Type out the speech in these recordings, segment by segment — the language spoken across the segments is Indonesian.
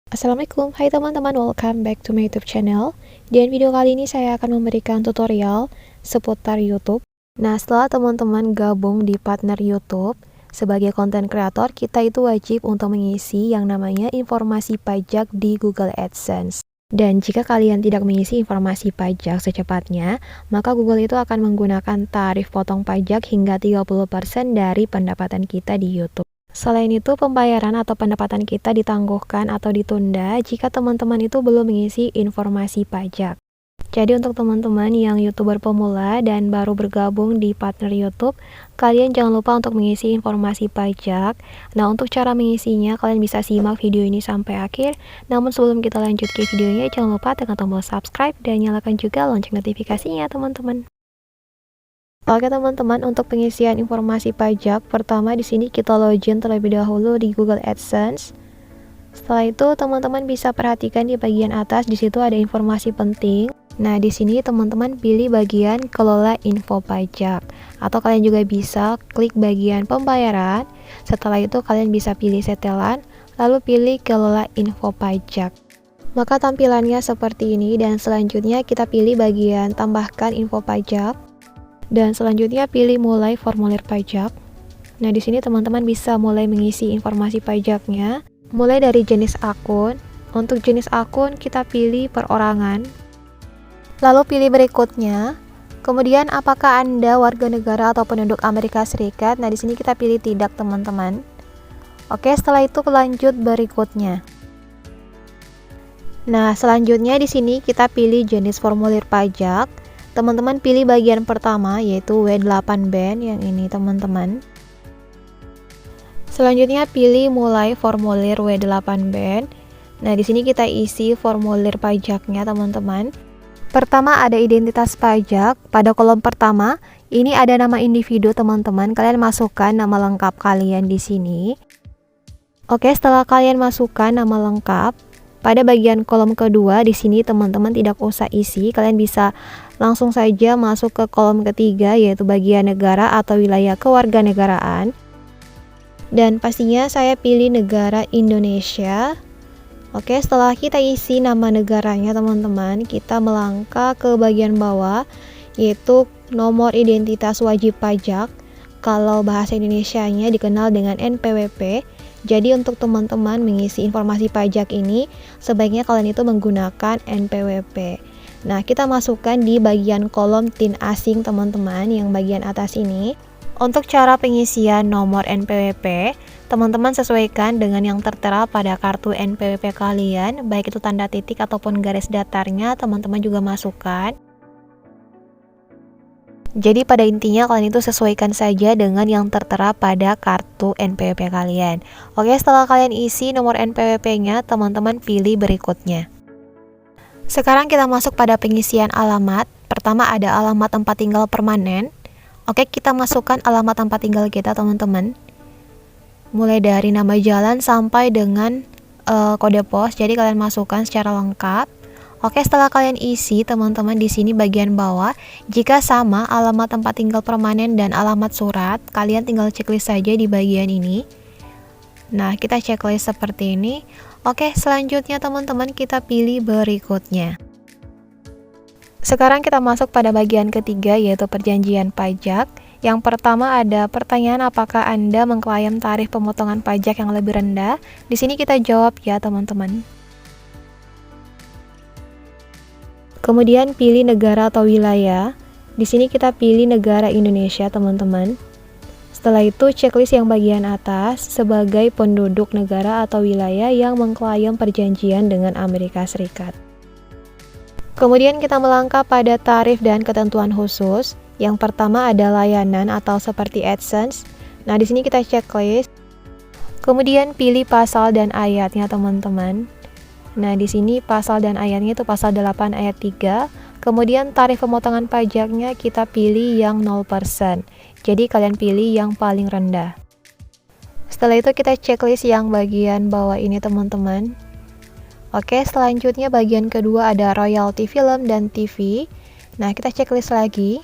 Assalamualaikum, hai teman-teman, welcome back to my YouTube channel. Di video kali ini saya akan memberikan tutorial seputar YouTube. Nah, setelah teman-teman gabung di partner YouTube sebagai content creator, kita itu wajib untuk mengisi yang namanya informasi pajak di Google AdSense. Dan jika kalian tidak mengisi informasi pajak secepatnya, maka Google itu akan menggunakan tarif potong pajak hingga 30% dari pendapatan kita di YouTube. Selain itu, pembayaran atau pendapatan kita ditangguhkan atau ditunda jika teman-teman itu belum mengisi informasi pajak. Jadi untuk teman-teman yang YouTuber pemula dan baru bergabung di partner YouTube, kalian jangan lupa untuk mengisi informasi pajak. Nah, untuk cara mengisinya, kalian bisa simak video ini sampai akhir. Namun sebelum kita lanjut ke videonya, jangan lupa tekan tombol subscribe dan nyalakan juga lonceng notifikasinya, teman-teman. Oke teman-teman, untuk pengisian informasi pajak, pertama di sini kita login terlebih dahulu di Google AdSense. Setelah itu teman-teman bisa perhatikan di bagian atas, di situ ada informasi penting. Nah, di sini teman-teman pilih bagian kelola info pajak, atau kalian juga bisa klik bagian pembayaran. Setelah itu kalian bisa pilih setelan, lalu pilih kelola info pajak. Maka tampilannya seperti ini, dan selanjutnya kita pilih bagian tambahkan info pajak. Dan selanjutnya pilih mulai formulir pajak. Nah, di sini teman-teman bisa mulai mengisi informasi pajaknya, mulai dari jenis akun. Untuk jenis akun kita pilih perorangan. Lalu pilih berikutnya. Kemudian apakah Anda warga negara atau penduduk Amerika Serikat? Nah, di sini kita pilih tidak, teman-teman. Oke, setelah itu lanjut berikutnya. Nah, selanjutnya di sini kita pilih jenis formulir pajak. Teman-teman pilih bagian pertama, yaitu W8 band yang ini, teman-teman. Selanjutnya pilih mulai formulir W8 band. Nah, di sini kita isi formulir pajaknya, teman-teman. Pertama ada identitas pajak. Pada kolom pertama, ini ada nama individu, teman-teman. Kalian masukkan nama lengkap kalian di sini. Oke, setelah kalian masukkan nama lengkap, pada bagian kolom kedua di sini teman-teman tidak usah isi, kalian bisa langsung saja masuk ke kolom ketiga, yaitu bagian negara atau wilayah kewarganegaraan. Dan pastinya saya pilih negara Indonesia. Oke, setelah kita isi nama negaranya, teman-teman, kita melangkah ke bagian bawah, yaitu nomor identitas wajib pajak. Kalau bahasa Indonesianya dikenal dengan NPWP. Jadi untuk teman-teman mengisi informasi pajak ini, sebaiknya kalian itu menggunakan NPWP. Nah, kita masukkan di bagian kolom TIN asing, teman-teman, yang bagian atas ini. Untuk cara pengisian nomor NPWP, teman-teman sesuaikan dengan yang tertera pada kartu NPWP kalian, baik itu tanda titik ataupun garis datarnya, teman-teman juga masukkan. Jadi pada intinya kalian itu sesuaikan saja dengan yang tertera pada kartu NPWP kalian. Oke, setelah kalian isi nomor NPWP-nya, teman-teman pilih berikutnya. Sekarang kita masuk pada pengisian alamat. Pertama ada alamat tempat tinggal permanen. Oke, kita masukkan alamat tempat tinggal kita, teman-teman. Mulai dari nama jalan sampai dengan kode pos. Jadi kalian masukkan secara lengkap. Oke, setelah kalian isi, teman-teman, di sini bagian bawah, jika sama alamat tempat tinggal permanen dan alamat surat, kalian tinggal checklist saja di bagian ini. Nah, kita checklist seperti ini. Oke, selanjutnya teman-teman kita pilih berikutnya. Sekarang kita masuk pada bagian ketiga, yaitu perjanjian pajak. Yang pertama ada pertanyaan apakah Anda mengklaim tarif pemotongan pajak yang lebih rendah. Di sini kita jawab ya, teman-teman. Kemudian pilih negara atau wilayah. Di sini kita pilih negara Indonesia, teman-teman. Setelah itu checklist yang bagian atas sebagai penduduk negara atau wilayah yang mengklaim perjanjian dengan Amerika Serikat. Kemudian kita melangkah pada tarif dan ketentuan khusus. Yang pertama ada layanan atau seperti AdSense. Nah, di sini kita checklist. Kemudian pilih pasal dan ayatnya, teman-teman. Nah, di sini pasal dan ayatnya itu pasal 8 ayat 3. Kemudian tarif pemotongan pajaknya kita pilih yang 0%. Jadi kalian pilih yang paling rendah. Setelah itu kita checklist yang bagian bawah ini, teman-teman. Oke, selanjutnya bagian kedua ada royalti film dan TV. Nah, kita checklist lagi.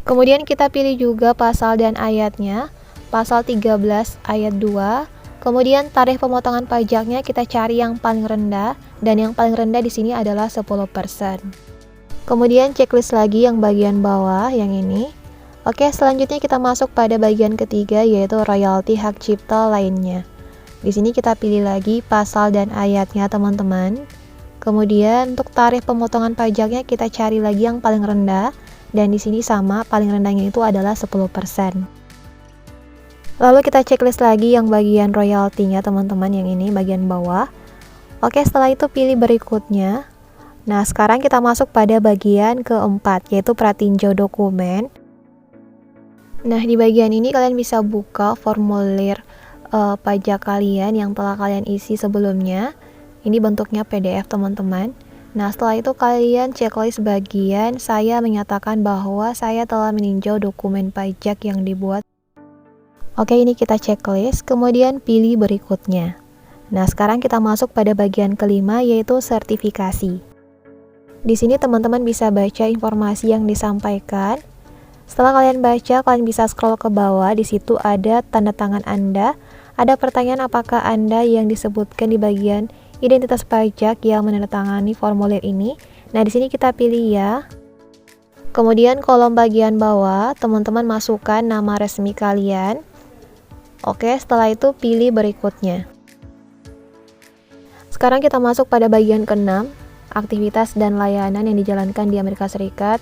Kemudian kita pilih juga pasal dan ayatnya. Pasal 13 ayat 2. Kemudian tarif pemotongan pajaknya kita cari yang paling rendah, dan yang paling rendah di sini adalah 10%. Kemudian checklist lagi yang bagian bawah yang ini. Oke, selanjutnya kita masuk pada bagian ketiga, yaitu royalti hak cipta lainnya. Di sini kita pilih lagi pasal dan ayatnya, teman-teman. Kemudian untuk tarif pemotongan pajaknya kita cari lagi yang paling rendah, dan di sini sama, paling rendahnya itu adalah 10%. Lalu kita checklist lagi yang bagian royaltinya, teman-teman, yang ini bagian bawah. Oke, setelah itu pilih berikutnya. Nah, sekarang kita masuk pada bagian keempat, yaitu pratinjau dokumen. Nah, di bagian ini kalian bisa buka formulir pajak kalian yang telah kalian isi sebelumnya. Ini bentuknya PDF, teman-teman. Nah, setelah itu kalian checklist bagian saya menyatakan bahwa saya telah meninjau dokumen pajak yang dibuat. Oke, ini kita checklist, kemudian pilih berikutnya. Nah, sekarang kita masuk pada bagian kelima, yaitu sertifikasi. Di sini teman-teman bisa baca informasi yang disampaikan. Setelah kalian baca, kalian bisa scroll ke bawah. Di situ ada tanda tangan Anda. Ada pertanyaan apakah Anda yang disebutkan di bagian identitas pajak yang menandatangani formulir ini. Nah, di sini kita pilih ya. Kemudian kolom bagian bawah, teman-teman masukkan nama resmi kalian. Oke, setelah itu pilih berikutnya. Sekarang kita masuk pada bagian ke-6, aktivitas dan layanan yang dijalankan di Amerika Serikat.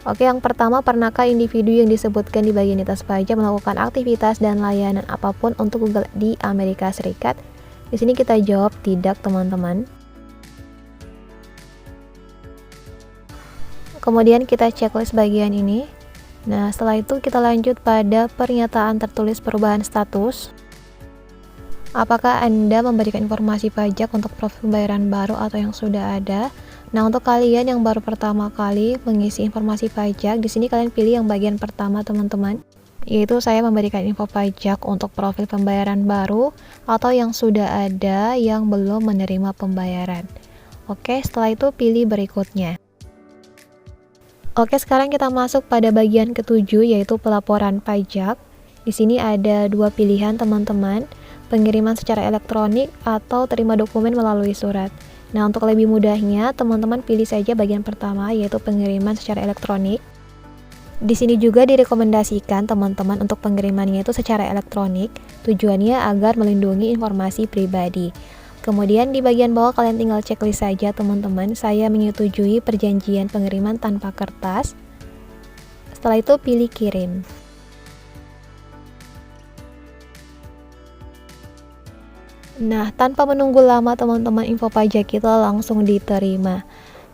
Oke, yang pertama, pernahkah individu yang disebutkan di bagian identitas pajak melakukan aktivitas dan layanan apapun untuk Google di Amerika Serikat? Di sini kita jawab tidak, teman-teman. Kemudian kita checklist bagian ini. Nah, setelah itu kita lanjut pada pernyataan tertulis perubahan status. Apakah Anda memberikan informasi pajak untuk profil pembayaran baru atau yang sudah ada? Nah, untuk kalian yang baru pertama kali mengisi informasi pajak, di sini kalian pilih yang bagian pertama, teman-teman. Yaitu saya memberikan info pajak untuk profil pembayaran baru atau yang sudah ada yang belum menerima pembayaran. Oke, setelah itu pilih berikutnya. Oke, sekarang kita masuk pada bagian ketujuh, yaitu pelaporan pajak. Di sini ada dua pilihan, teman-teman, pengiriman secara elektronik atau terima dokumen melalui surat. Nah, untuk lebih mudahnya, teman-teman pilih saja bagian pertama, yaitu pengiriman secara elektronik. Di sini juga direkomendasikan teman-teman untuk pengirimannya itu secara elektronik, tujuannya agar melindungi informasi pribadi. Kemudian di bagian bawah kalian tinggal checklist saja, teman-teman. Saya menyetujui perjanjian pengiriman tanpa kertas. Setelah itu pilih kirim. Nah, tanpa menunggu lama, teman-teman, info pajak kita langsung diterima.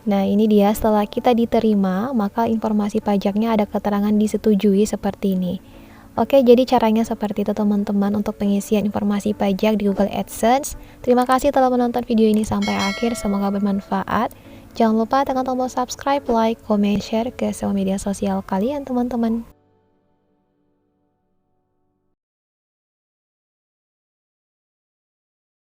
Nah, ini dia, setelah kita diterima, maka informasi pajaknya ada keterangan disetujui seperti ini. Oke, jadi caranya seperti itu, teman-teman, untuk pengisian informasi pajak di Google AdSense. Terima kasih telah menonton video ini sampai akhir, semoga bermanfaat. Jangan lupa tekan tombol subscribe, like, comment, share ke semua media sosial kalian, teman-teman.